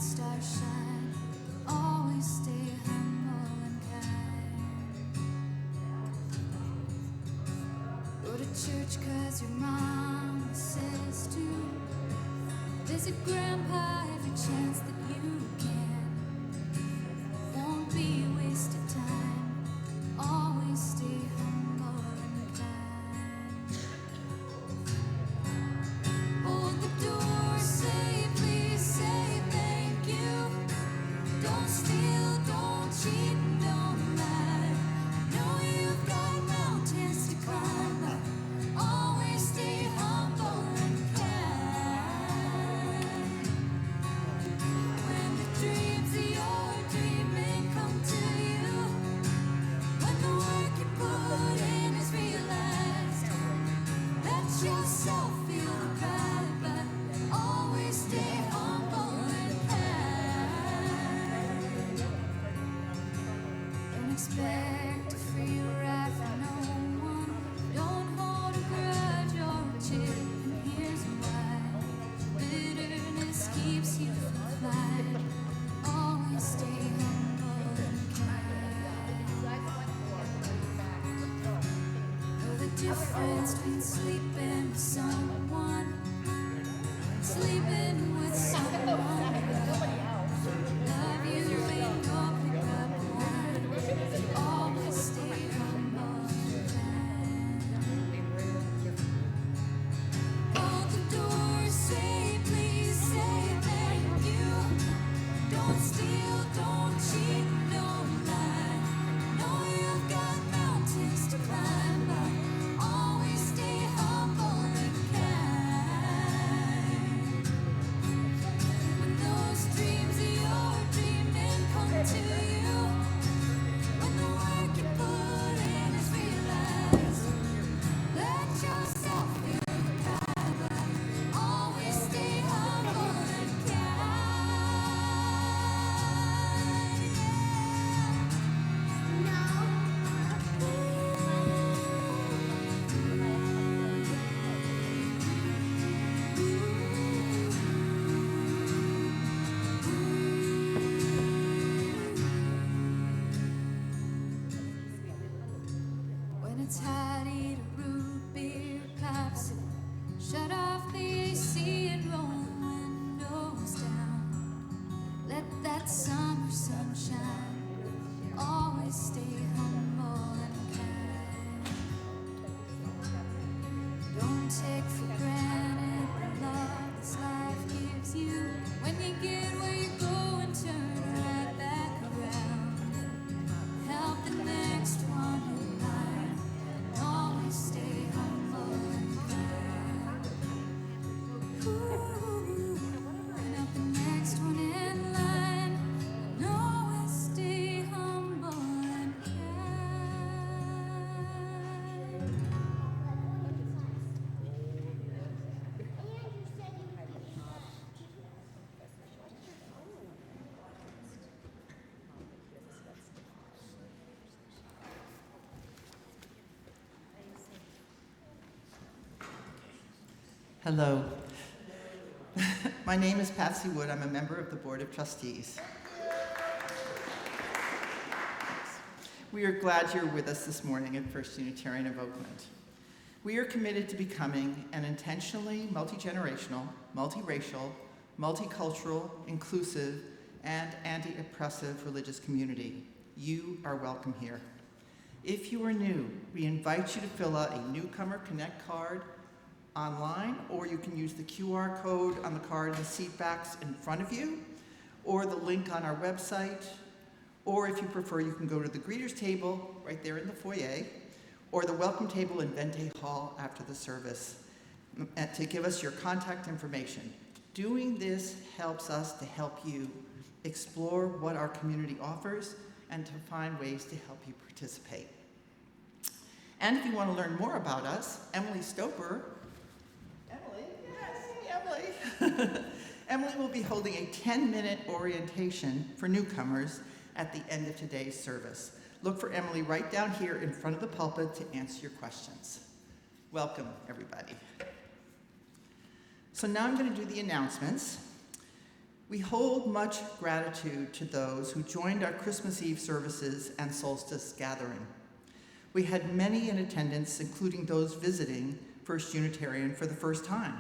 star shine. Always stay humble and kind. Go to church 'cause your mom says to. Visit grandpa every chance that you can. Won't be wasted time. Always stay humble and kind. Hold the door, say please, say thank you. Don't steal, don't cheat, don't lie. Know you've got mountains to climb, but always stay humble and kind. When the dreams of your dreaming come to you, when the work you put in is realized, let yourself feel the pride, but always stay humble and kind. Don't expect a free ride from no one. Don't hold a grudge or a chip, and here's why. Bitterness keeps you from flying. Always stay humble and kind. Know the difference between sleeping with someone, sleeping with someone. Love you ain't no pick up line. Always stay humble and kind. Hold the door, say please, say thank you. Don't steal, don't cheat, don't lie. Know you've got mountains to climb, but always stay humble and kind. When those dreams of your dreaming come to you, when the work you put in is realized, let yourself feel the pride, but always stay humble and when it's hot, eat a root beer popsicle. Shut off the AC and roll windows down. Let that summer sunshine. Always stay humble and kind. Don't take for granted the love this life gives you. When you get where you go and turn right back around. Help the next one in line. Always stay humble and kind. And help the next one in line. And always stay humble and kind. Hello. My name is Patsy Wood. I'm a member of the Board of Trustees. We are glad you're with us this morning at First Unitarian of Oakland. We are committed to becoming an intentionally multi-generational, multiracial, multicultural, inclusive, and anti-oppressive religious community. You are welcome here. If you are new, we invite you to fill out a Newcomer Connect card online, or you can use the QR code on the card in the seat backs in front of you, or the link on our website, or if you prefer, you can go to the greeters table right there in the foyer, or the welcome table in Vente Hall after the service to give us your contact information. Doing this helps us to help you explore what our community offers and to find ways to help you participate. And if you want to learn more about us, Emily Stoper, Emily will be holding a 10-minute orientation for newcomers at the end of today's service. Look for Emily right down here in front of the pulpit to answer your questions. Welcome, everybody. So now I'm going to do the announcements. We hold much gratitude to those who joined our Christmas Eve services and solstice gathering. We had many in attendance, including those visiting First Unitarian for the first time.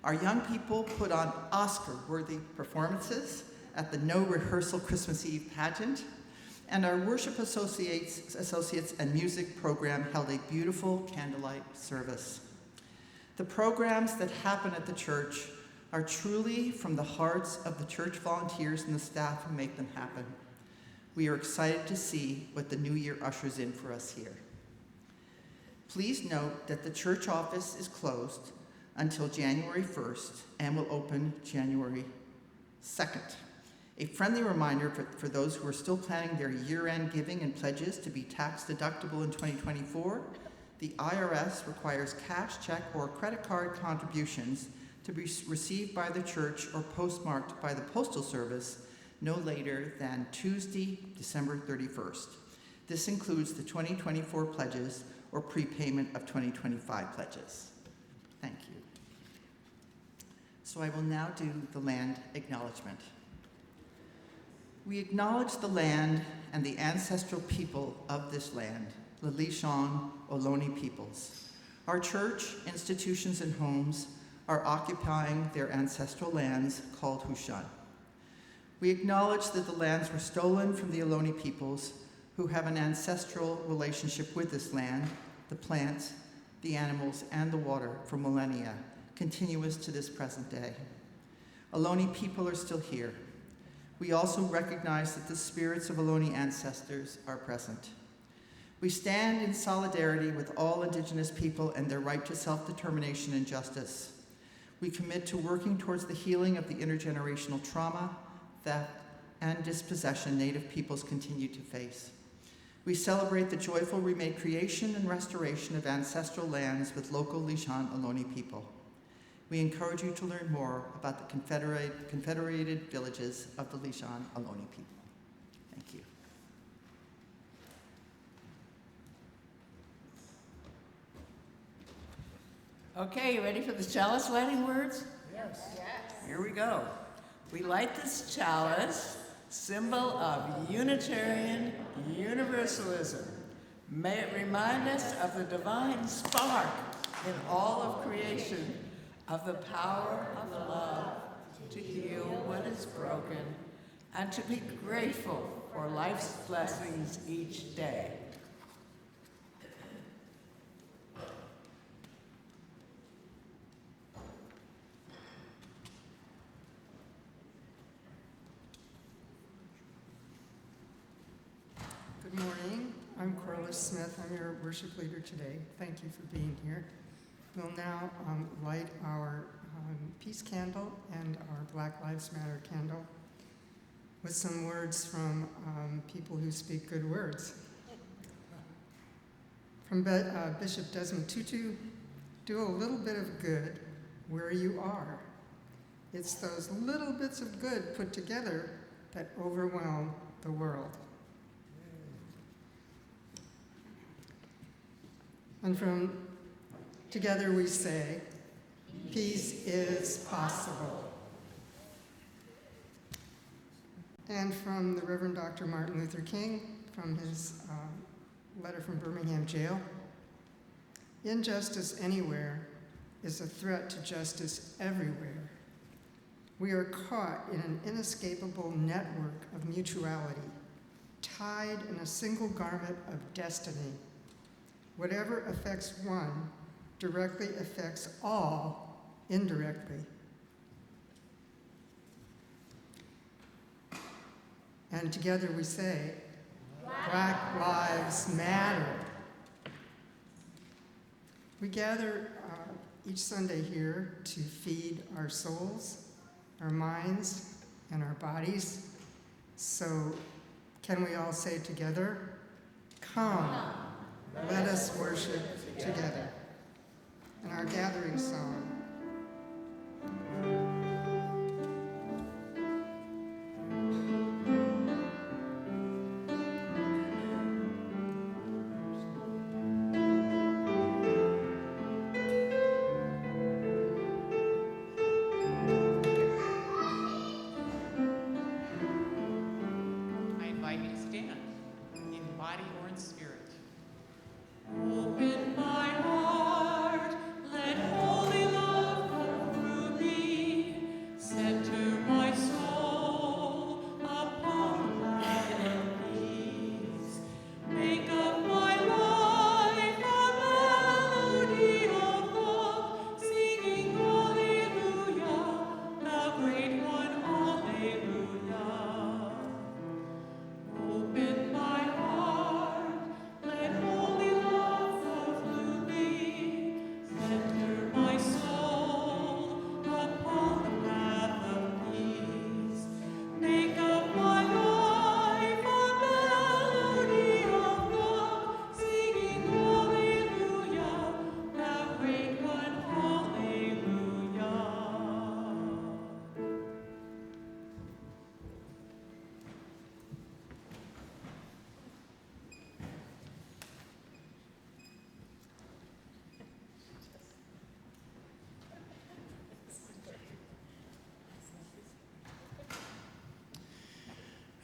Our young people put on Oscar-worthy performances at the No Rehearsal Christmas Eve pageant, and our worship associates and music program held a beautiful candlelight service. The programs that happen at the church are truly from the hearts of the church volunteers and the staff who make them happen. We are excited to see what the new year ushers in for us here. Please note that the church office is closed until January 1st and will open January 2nd. A friendly reminder for those who are still planning their year-end giving and pledges to be tax deductible in 2024, the IRS requires cash, check, or credit card contributions to be received by the church or postmarked by the Postal Service no later than Tuesday, December 31st. This includes the 2024 pledges or prepayment of 2025 pledges. Thank you. So I will now do the land acknowledgement. We acknowledge the land and the ancestral people of this land, the Lishan Ohlone peoples. Our church, institutions, and homes are occupying their ancestral lands called Hushan. We acknowledge that the lands were stolen from the Ohlone peoples who have an ancestral relationship with this land, the plants, the animals, and the water for millennia, continuous to this present day. Ohlone people are still here. We also recognize that the spirits of Ohlone ancestors are present. We stand in solidarity with all Indigenous people and their right to self-determination and justice. We commit to working towards the healing of the intergenerational trauma, theft, and dispossession Native peoples continue to face. We celebrate the joyful remade creation and restoration of ancestral lands with local Lishan Ohlone people. We encourage you to learn more about the confederated villages of the Lishan Ohlone people. Thank you. Okay, you ready for the chalice lighting words? Yes. Here we go. We light this chalice, symbol of Unitarian Universalism. May it remind us of the divine spark in all of creation, of the power of love to heal what is broken, and to be grateful for life's blessings each day. Good morning. I'm Corless Smith. I'm your worship leader today. Thank you for being here. We'll now light our peace candle and our Black Lives Matter candle with some words from people who speak good words. From Bishop Desmond Tutu, do a little bit of good where you are. It's those little bits of good put together that overwhelm the world. And from Together we say, peace is possible. And from the Reverend Dr. Martin Luther King, from his letter from Birmingham jail, injustice anywhere is a threat to justice everywhere. We are caught in an inescapable network of mutuality, tied in a single garment of destiny. Whatever affects one directly affects all indirectly. And together we say, Black Lives Matter. We gather each Sunday here to feed our souls, our minds, and our bodies. So can we all say together, come, let us worship together. And our gathering song.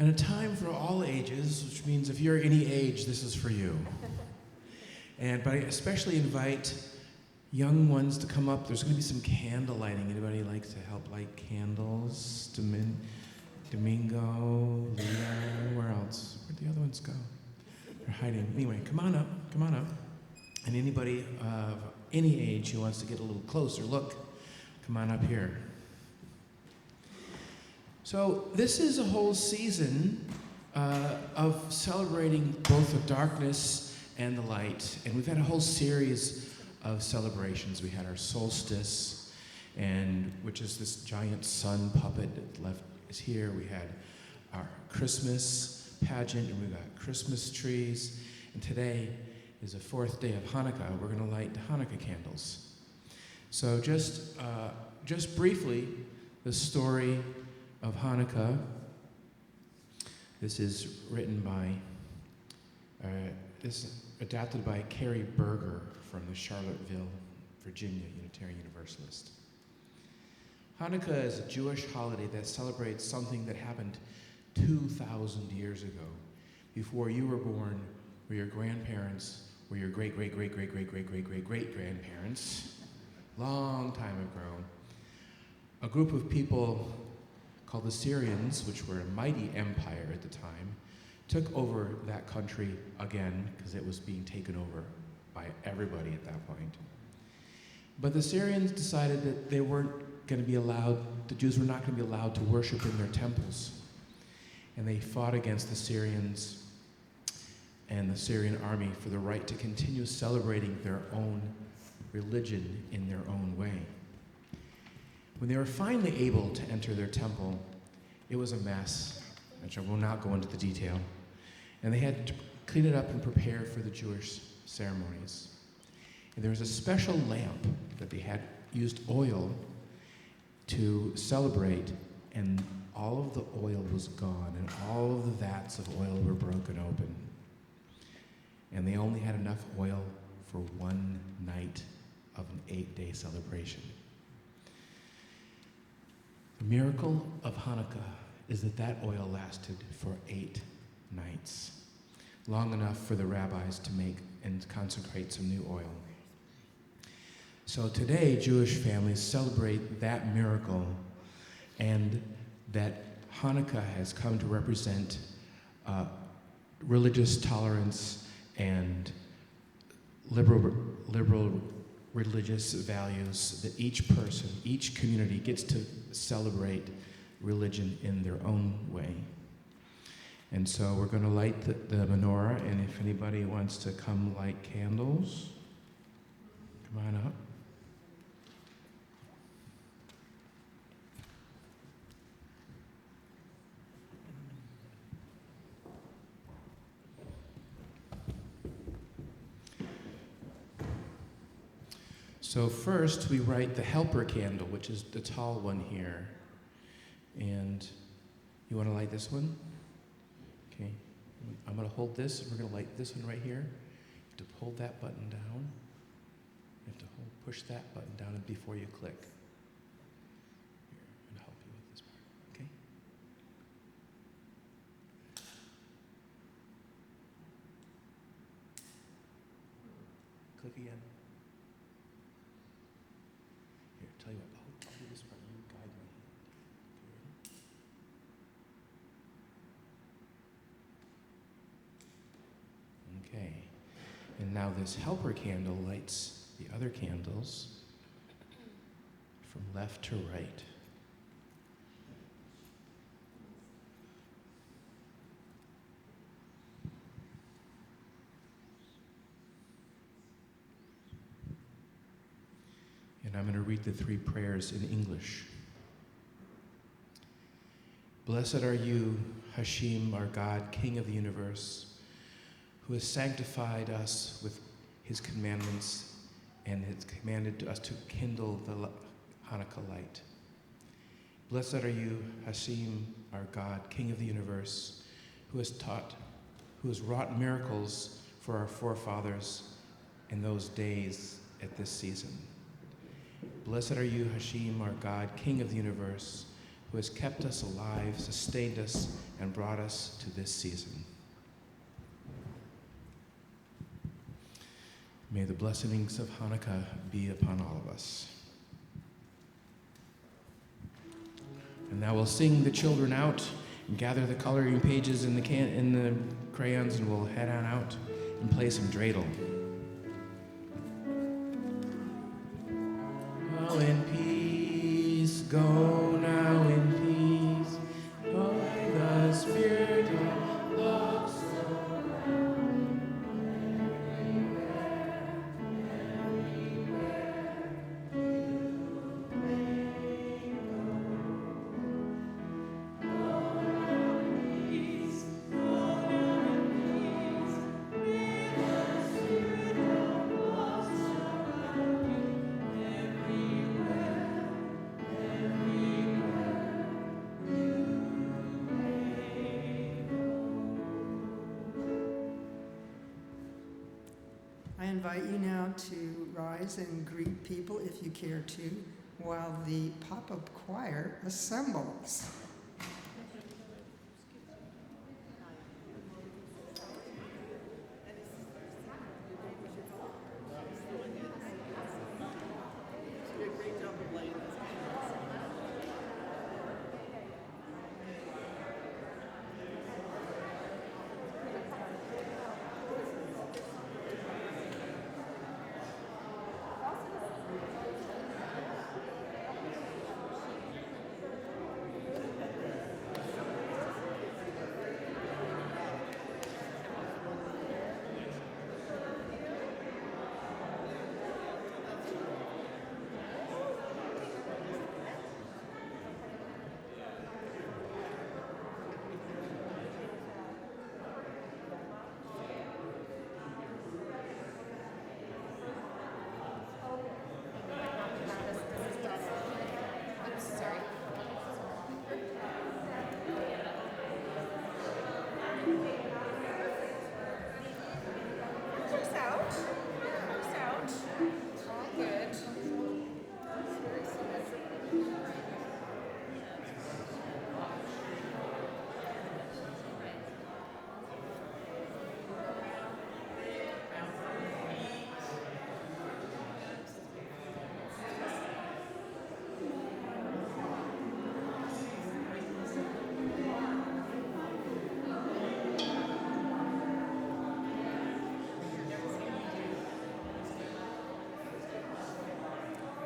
and a time for all ages, which means if you're any age, this is for you. But I especially invite young ones to come up. There's going to be some candle lighting. Anybody like to help light candles? Domingo, Leah, where else? Where'd the other ones go? They're hiding. Anyway, come on up. And anybody of any age who wants to get a little closer, look, come on up here. So this is a whole season of celebrating both the darkness and the light. And we've had a whole series of celebrations. We had our solstice, which is this giant sun puppet that left is here. We had our Christmas pageant, and we've got Christmas trees. And today is the fourth day of Hanukkah. We're going to light Hanukkah candles. So just briefly, the story of Hanukkah. This is written by, this is adapted by Carrie Berger from the Charlottesville, Virginia Unitarian Universalist. Hanukkah is a Jewish holiday that celebrates something that happened 2,000 years ago, before you were born, or your grandparents, or your great-great-great-great-great-great-great-grandparents, long time ago. A group of people called the Syrians, which were a mighty empire at the time, took over that country again because it was being taken over by everybody at that point. But the Syrians decided that they weren't going to be allowed, the Jews were not going to be allowed to worship in their temples. And they fought against the Syrians and the Syrian army for the right to continue celebrating their own religion in their own way. When they were finally able to enter their temple, it was a mess, which I will not go into the detail. And they had to clean it up and prepare for the Jewish ceremonies. And there was a special lamp that they had used oil to celebrate, and all of the oil was gone, and all of the vats of oil were broken open. And they only had enough oil for one night of an 8-day celebration. The miracle of Hanukkah is that oil lasted for 8 nights, long enough for the rabbis to make and consecrate some new oil. So today, Jewish families celebrate that miracle, and that Hanukkah has come to represent religious tolerance and liberal religious values, that each person, each community gets to celebrate religion in their own way. And so we're going to light the menorah, and if anybody wants to come light candles, come on up. So first we write the helper candle, which is the tall one here. And you want to light this one? Okay. I'm going to hold this, and we're going to light this one right here. You have to pull that button down. You have to push that button down before you click. Here, I'm going to help you with this part, okay? Click again. Here, tell you what, I'll do this part, you guide my hand. Okay, and now this helper candle lights the other candles from left to right. And I'm going to read the 3 prayers in English. Blessed are you, Hashem, our God, King of the universe, who has sanctified us with his commandments and has commanded us to kindle the Hanukkah light. Blessed are you, Hashem, our God, King of the universe, who has wrought miracles for our forefathers in those days at this season. Blessed are you, Hashem, our God, King of the universe, who has kept us alive, sustained us, and brought us to this season. May the blessings of Hanukkah be upon all of us. And now we'll sing the children out and gather the coloring pages in the crayons, and we'll head on out and play some dreidel. Go in peace, go now in peace, by the Spirit of love. I invite you now to rise and greet people if you care to, while the pop-up choir assembles.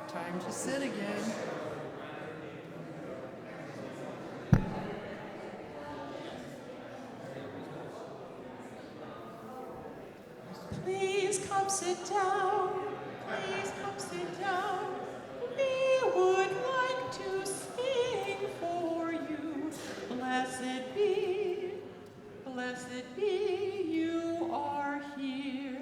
Time to sit again. Please come sit down. Please come sit down. We would like to sing for you. Blessed be, you are here.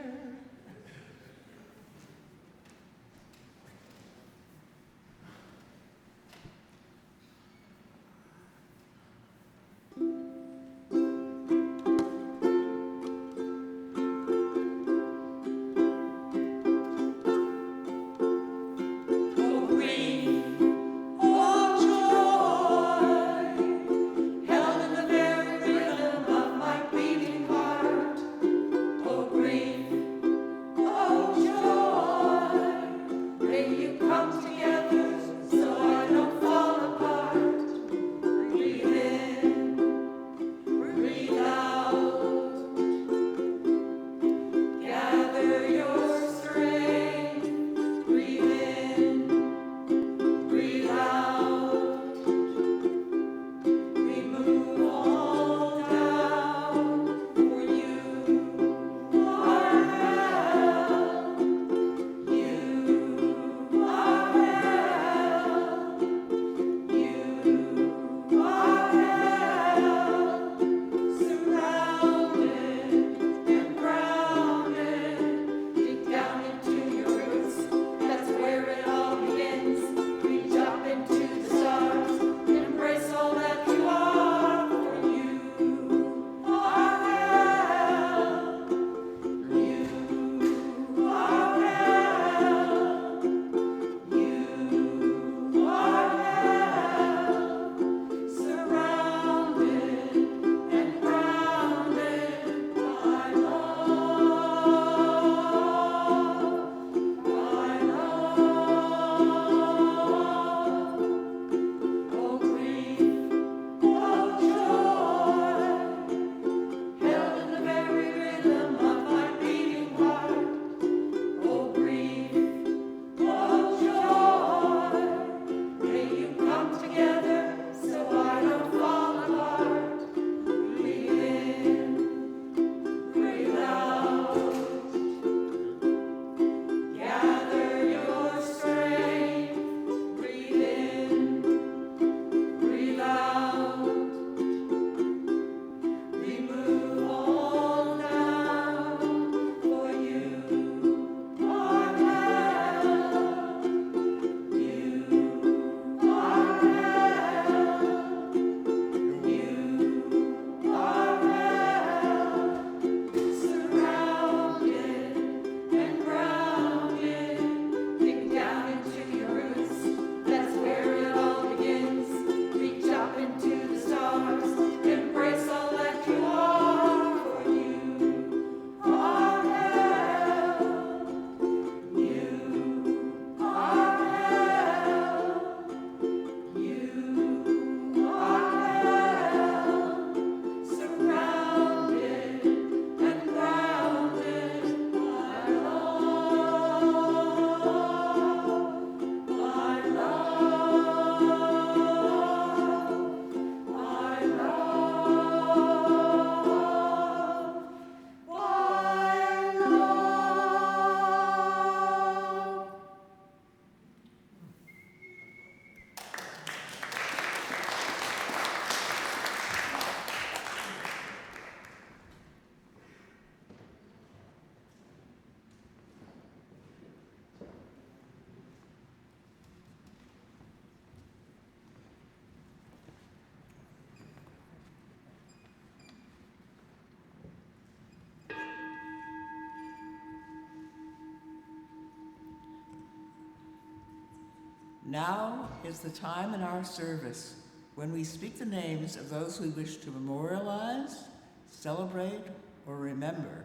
Now is the time in our service when we speak the names of those we wish to memorialize, celebrate, or remember,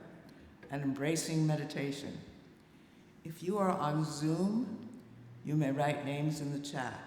an embracing meditation. If you are on Zoom, you may write names in the chat.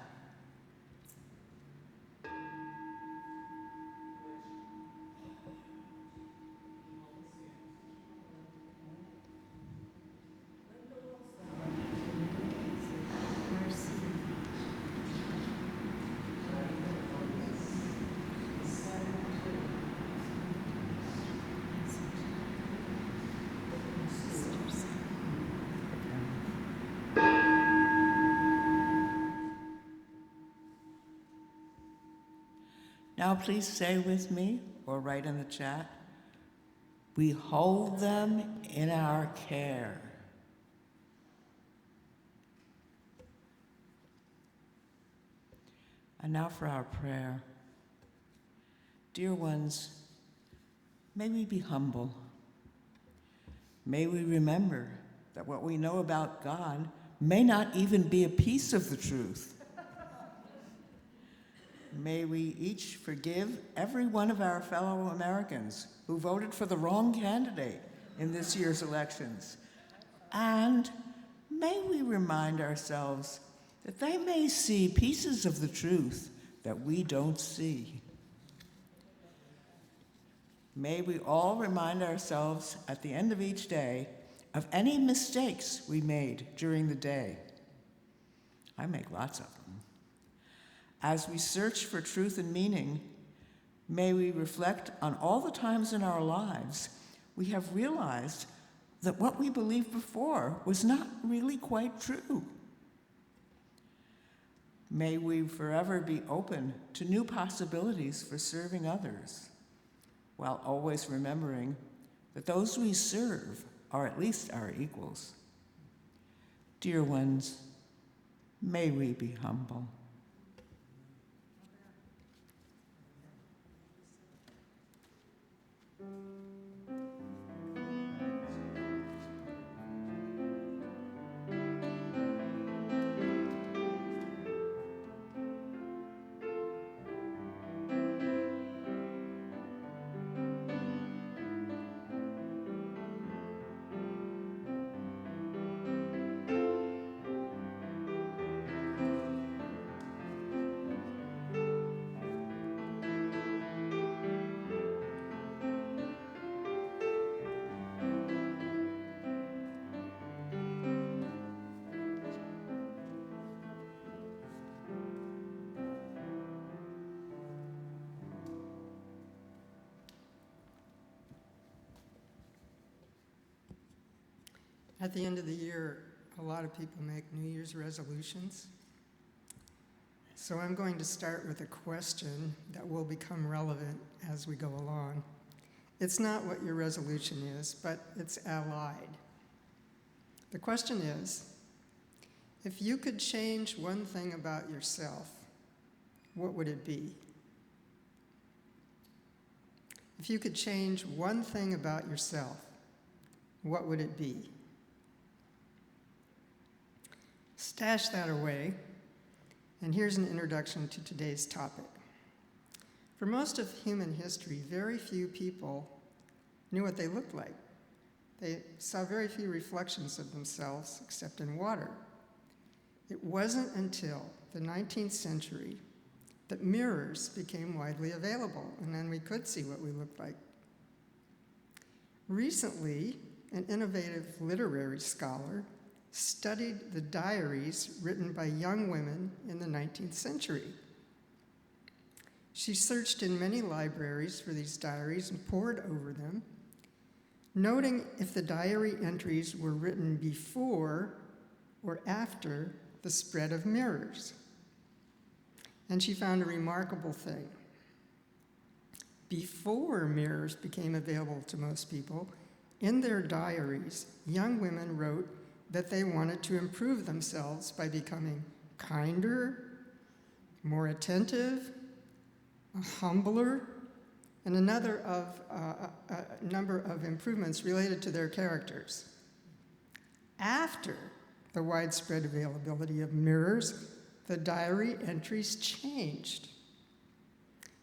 Now please say with me, or write in the chat, we hold them in our care. And now for our prayer. Dear ones, may we be humble. May we remember that what we know about God may not even be a piece of the truth. May we each forgive every one of our fellow Americans who voted for the wrong candidate in this year's elections. And may we remind ourselves that they may see pieces of the truth that we don't see. May we all remind ourselves at the end of each day of any mistakes we made during the day. I make lots of them. As we search for truth and meaning, may we reflect on all the times in our lives we have realized that what we believed before was not really quite true. May we forever be open to new possibilities for serving others, while always remembering that those we serve are at least our equals. Dear ones, may we be humble. At the end of the year, a lot of people make New Year's resolutions. So I'm going to start with a question that will become relevant as we go along. It's not what your resolution is, but it's allied. The question is, if you could change one thing about yourself, what would it be? If you could change one thing about yourself, what would it be? Stash that away, and here's an introduction to today's topic. For most of human history, very few people knew what they looked like. They saw very few reflections of themselves except in water. It wasn't until the 19th century that mirrors became widely available, and then we could see what we looked like. Recently, an innovative literary scholar studied the diaries written by young women in the 19th century. She searched in many libraries for these diaries and pored over them, noting if the diary entries were written before or after the spread of mirrors. And she found a remarkable thing. Before mirrors became available to most people, in their diaries, young women wrote that they wanted to improve themselves by becoming kinder, more attentive, humbler, and a number of improvements related to their characters. After the widespread availability of mirrors, the diary entries changed.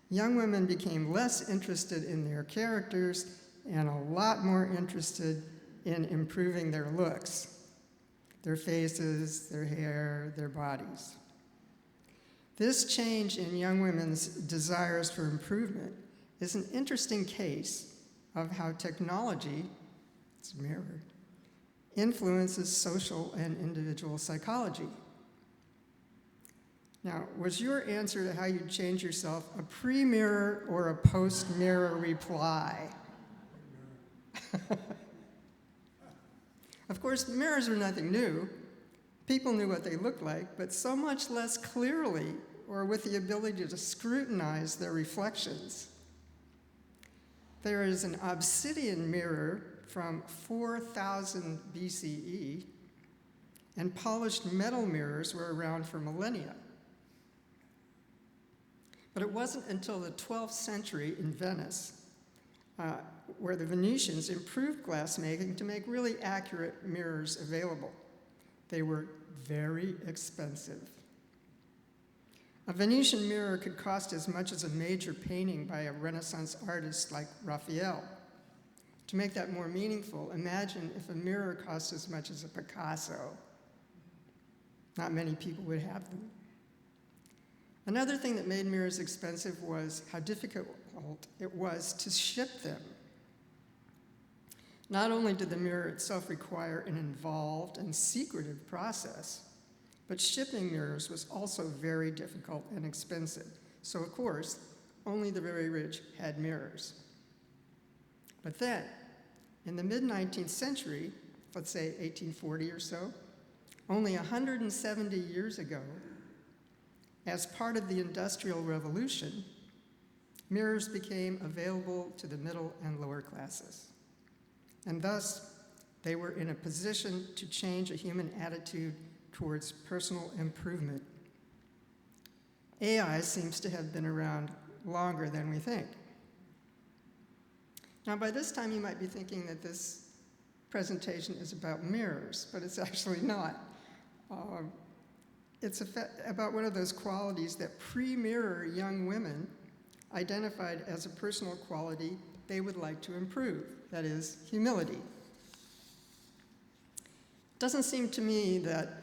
Young women became less interested in their characters and a lot more interested in improving their looks, their faces, their hair, their bodies. This change in young women's desires for improvement is an interesting case of how technology, it's a mirror, influences social and individual psychology. Now, was your answer to how you change yourself a pre-mirror or a post-mirror reply? Of course, mirrors were nothing new. People knew what they looked like, but so much less clearly or with the ability to scrutinize their reflections. There is an obsidian mirror from 4000 BCE, and polished metal mirrors were around for millennia. But it wasn't until the 12th century in Venice where the Venetians improved glassmaking to make really accurate mirrors available. They were very expensive. A Venetian mirror could cost as much as a major painting by a Renaissance artist like Raphael. To make that more meaningful, imagine if a mirror cost as much as a Picasso. Not many people would have them. Another thing that made mirrors expensive was how difficult it was to ship them. Not only did the mirror itself require an involved and secretive process, but shipping mirrors was also very difficult and expensive. So of course, only the very rich had mirrors. But then, in the mid-19th century, let's say 1840 or so, only 170 years ago, as part of the Industrial Revolution, mirrors became available to the middle and lower classes. And thus, they were in a position to change a human attitude towards personal improvement. AI seems to have been around longer than we think. Now, by this time, you might be thinking that this presentation is about mirrors, but it's actually not. It's about one of those qualities that pre-mirror young women identified as a personal quality they would like to improve, that is, humility. It doesn't seem to me that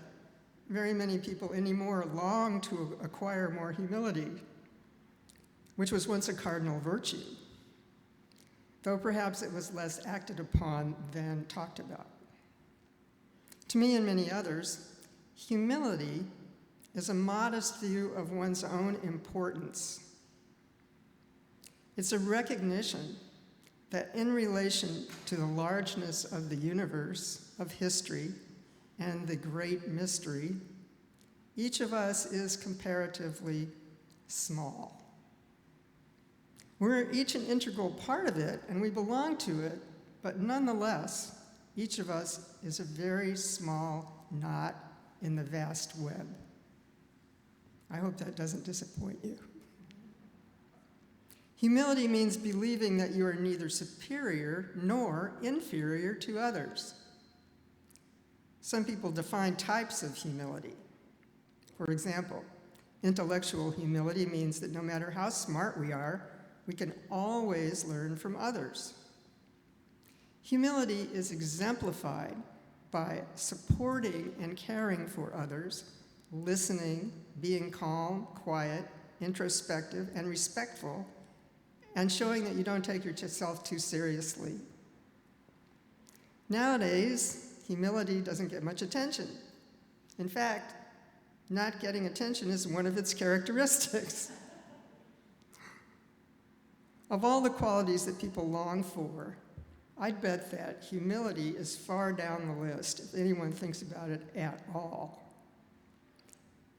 very many people anymore long to acquire more humility, which was once a cardinal virtue, though perhaps it was less acted upon than talked about. To me and many others, humility is a modest view of one's own importance. It's a recognition that in relation to the largeness of the universe, of history, and the great mystery, each of us is comparatively small. We're each an integral part of it, and we belong to it, but nonetheless, each of us is a very small knot in the vast web. I hope that doesn't disappoint you. Humility means believing that you are neither superior nor inferior to others. Some people define types of humility. For example, intellectual humility means that no matter how smart we are, we can always learn from others. Humility is exemplified by supporting and caring for others, listening, being calm, quiet, introspective, and respectful, and showing that you don't take yourself too seriously. Nowadays, humility doesn't get much attention. In fact, not getting attention is one of its characteristics. Of all the qualities that people long for, I'd bet that humility is far down the list if anyone thinks about it at all.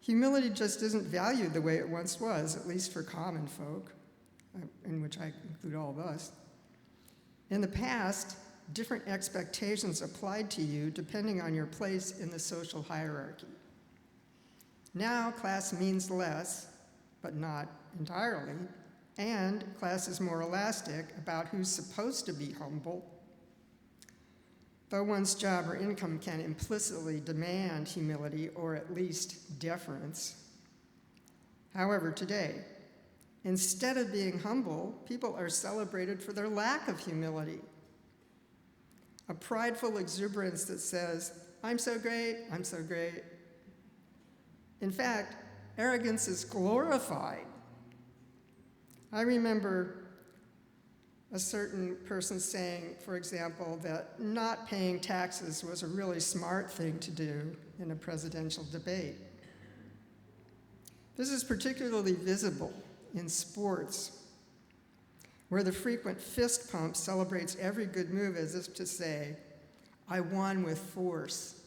Humility just isn't valued the way it once was, at least for common folk, in which I include all of us. In the past, different expectations applied to you depending on your place in the social hierarchy. Now, class means less, but not entirely, and class is more elastic about who's supposed to be humble. Though one's job or income can implicitly demand humility or at least deference, However, today, instead of being humble, people are celebrated for their lack of humility. A prideful exuberance that says, I'm so great, I'm so great. In fact, arrogance is glorified. I remember a certain person saying, for example, that not paying taxes was a really smart thing to do in a presidential debate. This is particularly visible in sports, where the frequent fist pump celebrates every good move as if to say, I won with force.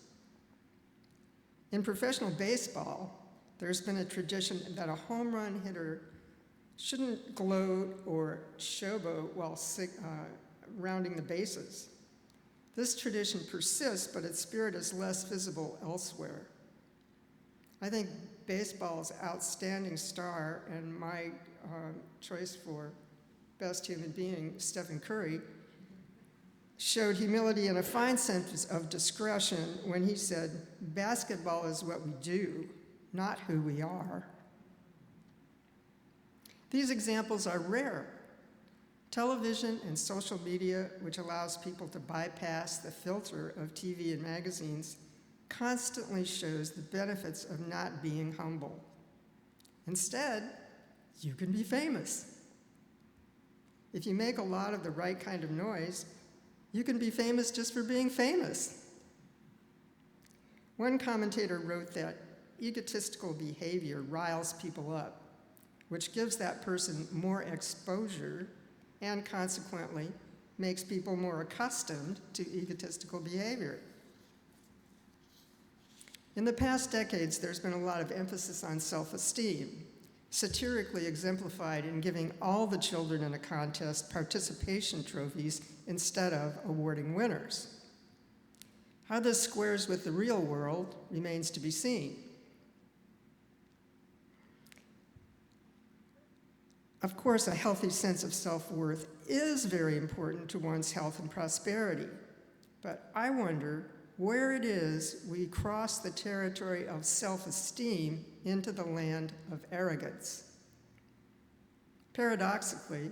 In professional baseball, there's been a tradition that a home run hitter shouldn't gloat or showboat while rounding the bases. This tradition persists, but its spirit is less visible elsewhere. I think baseball's outstanding star and my choice for best human being, Stephen Curry, showed humility and a fine sense of discretion when he said, basketball is what we do, not who we are. These examples are rare. Television and social media, which allows people to bypass the filter of TV and magazines, constantly shows the benefits of not being humble. Instead, you can be famous. If you make a lot of the right kind of noise, you can be famous just for being famous. One commentator wrote that egotistical behavior riles people up, which gives that person more exposure and consequently makes people more accustomed to egotistical behavior. In the past decades, there's been a lot of emphasis on self-esteem, satirically exemplified in giving all the children in a contest participation trophies instead of awarding winners. How this squares with the real world remains to be seen. Of course, a healthy sense of self-worth is very important to one's health and prosperity, but I wonder where it is we cross the territory of self-esteem into the land of arrogance. Paradoxically,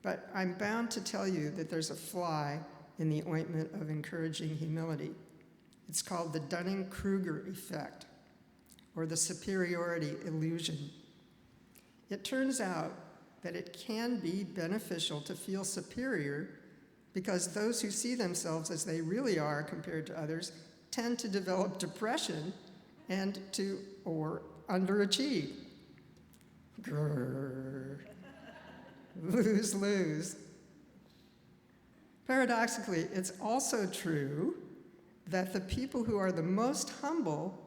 but I'm bound to tell you that there's a fly in the ointment of encouraging humility. It's called the Dunning-Kruger effect, or the superiority illusion. It turns out that it can be beneficial to feel superior because those who see themselves as they really are compared to others tend to develop depression and or underachieve. Grrr. Lose. Paradoxically, it's also true that the people who are the most humble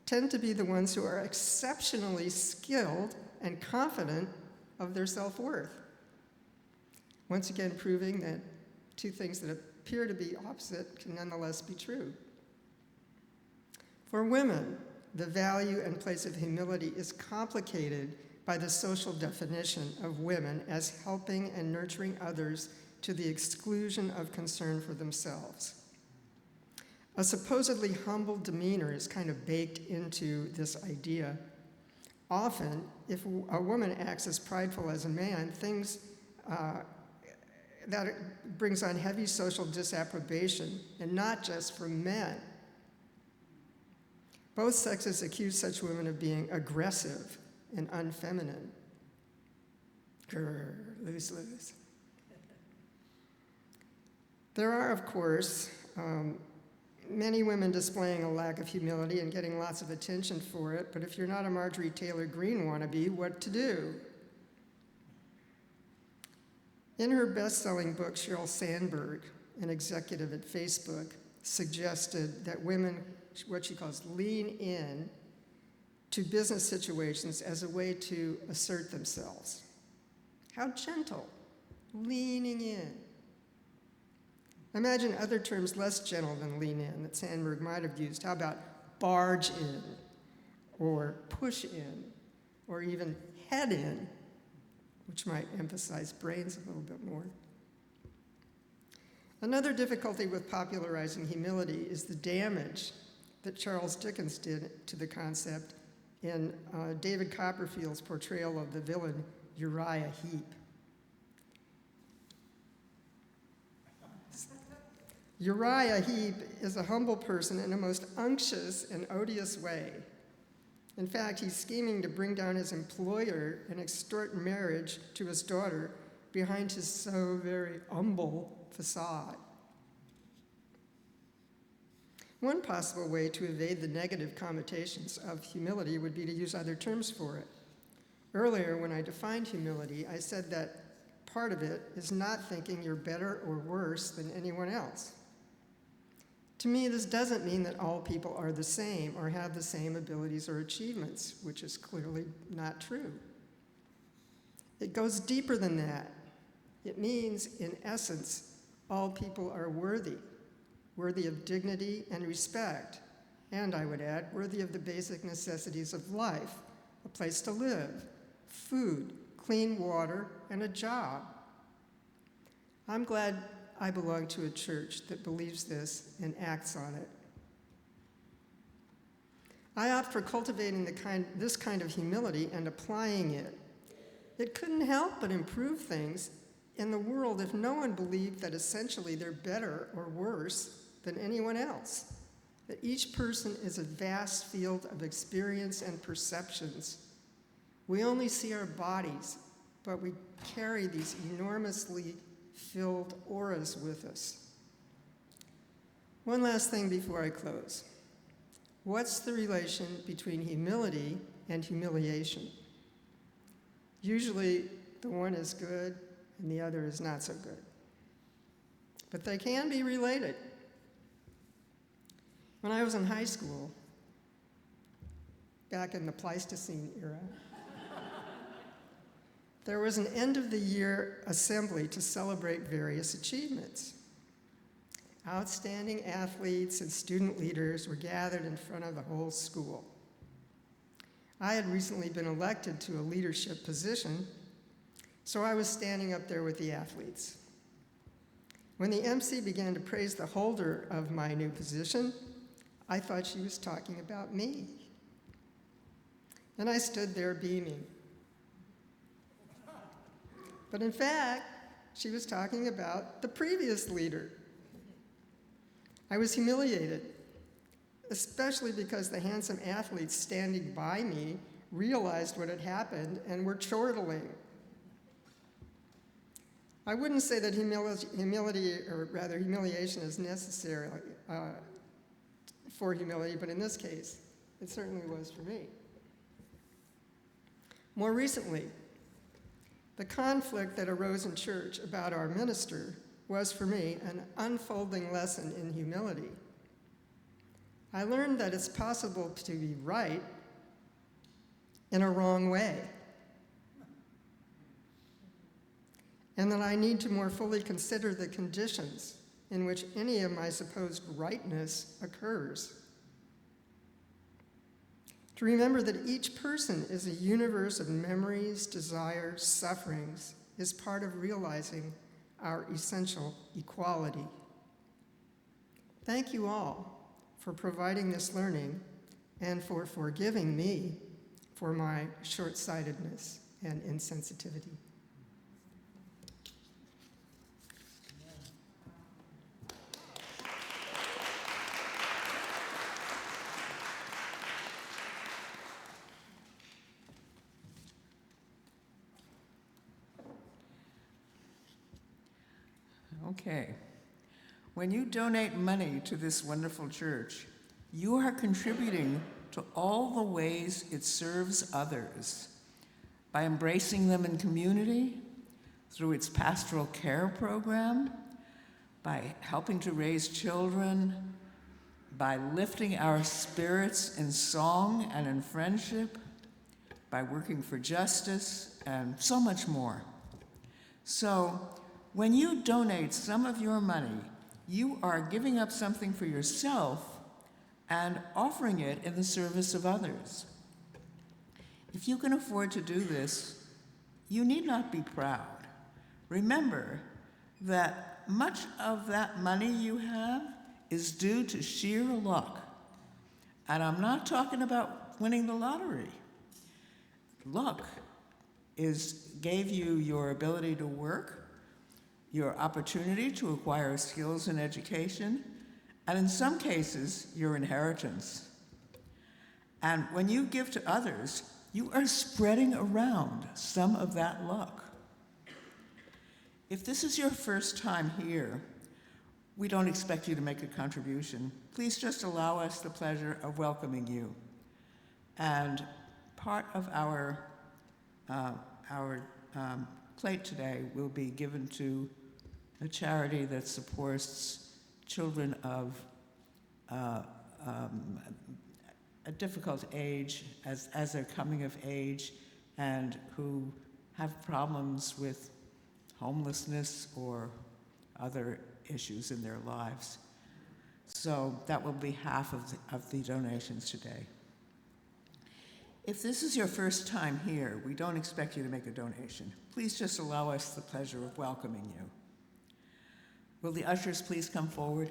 tend to be the ones who are exceptionally skilled and confident of their self-worth. Once again, proving that two things that appear to be opposite can nonetheless be true. For women, the value and place of humility is complicated by the social definition of women as helping and nurturing others to the exclusion of concern for themselves. A supposedly humble demeanor is kind of baked into this idea. Often, if a woman acts as prideful as a man, that brings on heavy social disapprobation, and not just from men. Both sexes accuse such women of being aggressive and unfeminine. Grrr, lose. There are, of course, many women displaying a lack of humility and getting lots of attention for it, but if you're not a Marjorie Taylor Greene wannabe, what to do? In her best-selling book, Sheryl Sandberg, an executive at Facebook, suggested that women, what she calls, lean in to business situations as a way to assert themselves. How gentle, leaning in. Imagine other terms less gentle than lean in that Sandberg might have used. How about barge in, or push in, or even head in, which might emphasize brains a little bit more. Another difficulty with popularizing humility is the damage that Charles Dickens did to the concept in David Copperfield's portrayal of the villain Uriah Heep. Uriah Heep is a humble person in a most unctuous and odious way. In fact, he's scheming to bring down his employer and extort marriage to his daughter behind his so very humble facade. One possible way to evade the negative connotations of humility would be to use other terms for it. Earlier, when I defined humility, I said that part of it is not thinking you're better or worse than anyone else. To me, this doesn't mean that all people are the same or have the same abilities or achievements, which is clearly not true. It goes deeper than that. It means, in essence, all people are worthy of dignity and respect, and I would add, worthy of the basic necessities of life, a place to live, food, clean water, and a job. I'm glad I belong to a church that believes this and acts on it. I opt for cultivating this kind of humility and applying it. It couldn't help but improve things in the world if no one believed that essentially they're better or worse than anyone else, that each person is a vast field of experience and perceptions. We only see our bodies, but we carry these enormously filled auras with us. One last thing before I close. What's the relation between humility and humiliation? Usually the one is good and the other is not so good. But they can be related. When I was in high school, back in the Pleistocene era, there was an end-of-the-year assembly to celebrate various achievements. Outstanding athletes and student leaders were gathered in front of the whole school. I had recently been elected to a leadership position, so I was standing up there with the athletes. When the MC began to praise the holder of my new position, I thought she was talking about me. And I stood there beaming. But in fact, she was talking about the previous leader. I was humiliated, especially because the handsome athletes standing by me realized what had happened and were chortling. I wouldn't say that humiliation is necessary for humility, but in this case, it certainly was for me. More recently, the conflict that arose in church about our minister was, for me, an unfolding lesson in humility. I learned that it's possible to be right in a wrong way, and that I need to more fully consider the conditions in which any of my supposed rightness occurs. To remember that each person is a universe of memories, desires, sufferings is part of realizing our essential equality. Thank you all for providing this learning and for forgiving me for my short-sightedness and insensitivity. Okay. When you donate money to this wonderful church, you are contributing to all the ways it serves others by embracing them in community, through its pastoral care program, by helping to raise children, by lifting our spirits in song and in friendship, by working for justice, and so much more. So, when you donate some of your money, you are giving up something for yourself and offering it in the service of others. If you can afford to do this, you need not be proud. Remember that much of that money you have is due to sheer luck. And I'm not talking about winning the lottery. Luck gave you your ability to work, your opportunity to acquire skills and education, and in some cases, your inheritance. And when you give to others, you are spreading around some of that luck. If this is your first time here, we don't expect you to make a contribution. Please just allow us the pleasure of welcoming you. And part of our plate today will be given to a charity that supports children of a difficult age as they're coming of age and who have problems with homelessness or other issues in their lives. So that will be half of the donations today. If this is your first time here, we don't expect you to make a donation. Please just allow us the pleasure of welcoming you. Will the ushers please come forward?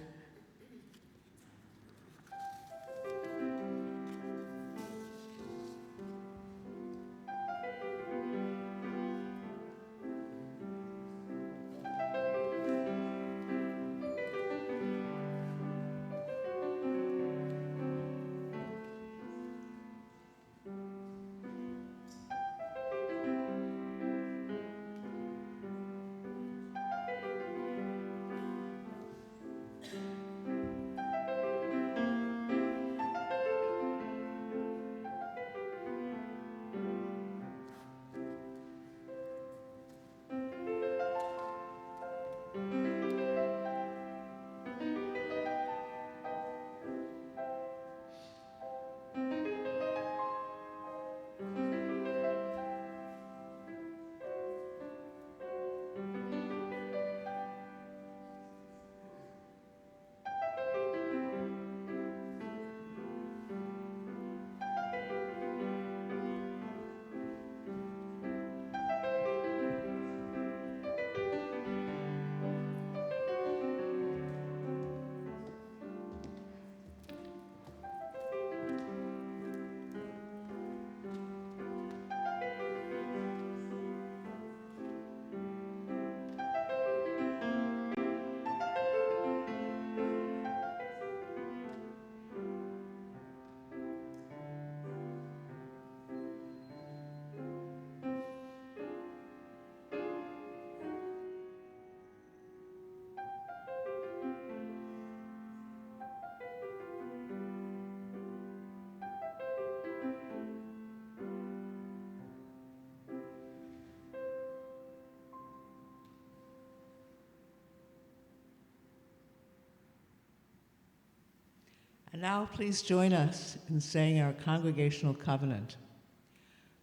And now please join us in saying our congregational covenant.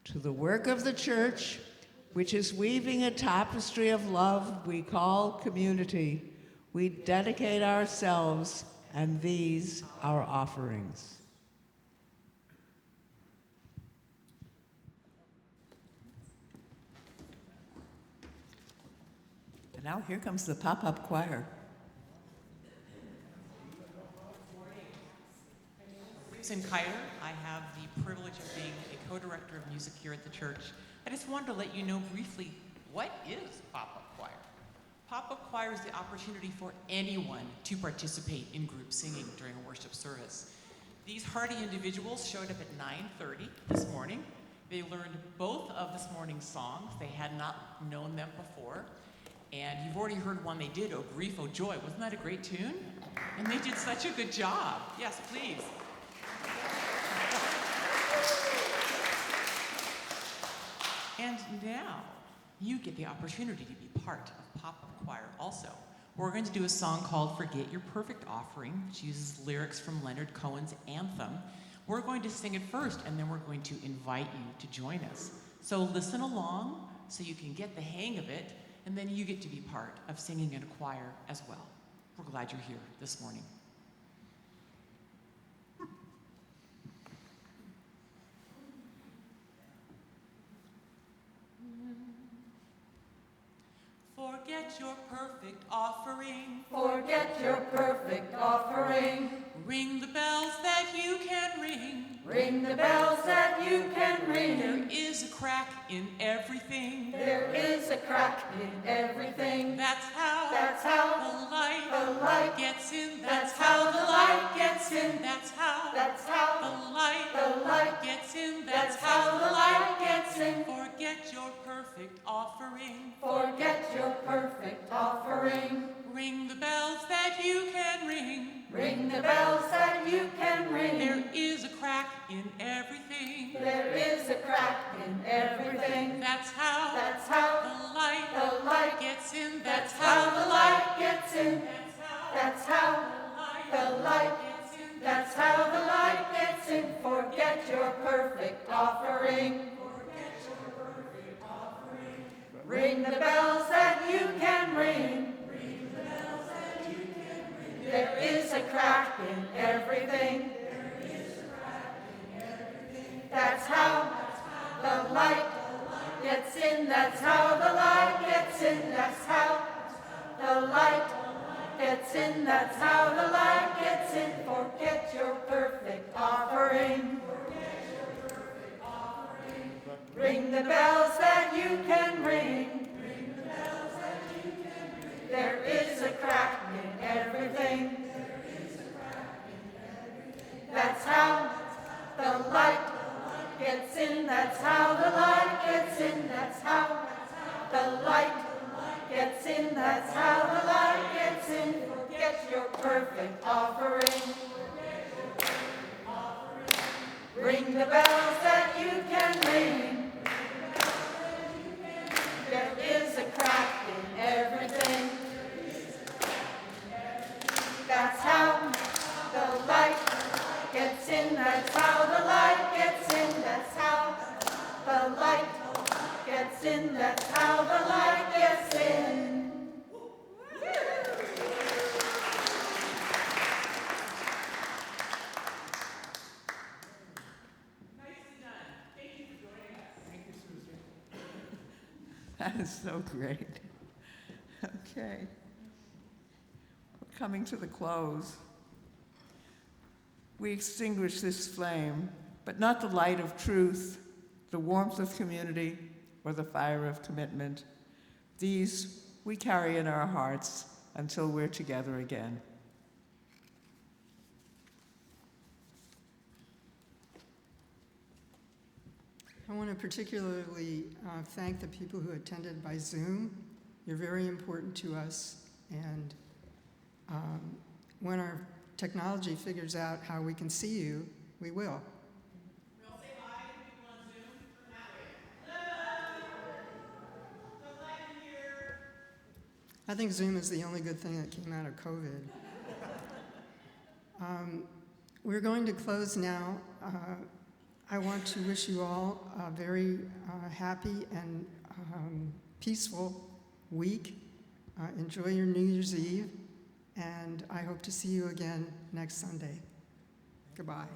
To the work of the church, which is weaving a tapestry of love we call community, we dedicate ourselves and these our offerings. And now here comes the pop-up choir. Susan Kiter. I have the privilege of being a co-director of music here at the church. I just wanted to let you know briefly, what is pop-up choir? Pop-up choir is the opportunity for anyone to participate in group singing during a worship service. These hardy individuals showed up at 9:30 this morning. They learned both of this morning's songs. They had not known them before. And you've already heard one they did, Oh Grief, Oh Joy. Wasn't that a great tune? And they did such a good job. Yes, please. And now, you get the opportunity to be part of pop-up choir also. We're going to do a song called Forget Your Perfect Offering, which uses lyrics from Leonard Cohen's anthem. We're going to sing it first, and then we're going to invite you to join us. So listen along so you can get the hang of it, and then you get to be part of singing in a choir as well. We're glad you're here this morning. Forget your perfect offering. Forget your perfect offering. Ring the bells that you can ring. Ring the bells that you can ring. There is a crack in everything. There is a crack in everything. That's how the light gets in. That's how the light gets in. That's how the light gets in. That's how the light gets in. Forget your perfect offering. Forget your perfect offering. Ring the bells that you can ring. Ring the bells that you can ring. There is a crack in everything. There is a crack in everything. That's how the light gets in. That's how the light gets in. That's how the light That's how the light gets in. Forget your perfect offering. Ring the bells that you can ring. There is a crack in everything. That's how the light gets in. That's how the light gets in. That's how the light gets in. That's how the light gets in. Forget your perfect offering. Ring the bells that you can ring. There is a crack in everything. That's how the light gets in. That's how the light gets in. That's how the light gets in. That's how the light gets in. Forget your perfect offering. Ring the bells that you can ring. There is a crack in everything. That's how the light gets in. That's how the light gets in. That's how the light gets in. That's how the light gets in. That is so great. Okay. We're coming to the close. We extinguish this flame, but not the light of truth, the warmth of community, or the fire of commitment. These we carry in our hearts until we're together again. I want to particularly thank the people who attended by Zoom. You're very important to us, and when our technology figures out how we can see you, we will. We'll say hi to people on Zoom from that way. Hello! So glad you're here. I think Zoom is the only good thing that came out of COVID. We're going to close now. I want to wish you all a very happy and peaceful week. Enjoy your New Year's Eve, and I hope to see you again next Sunday. Goodbye.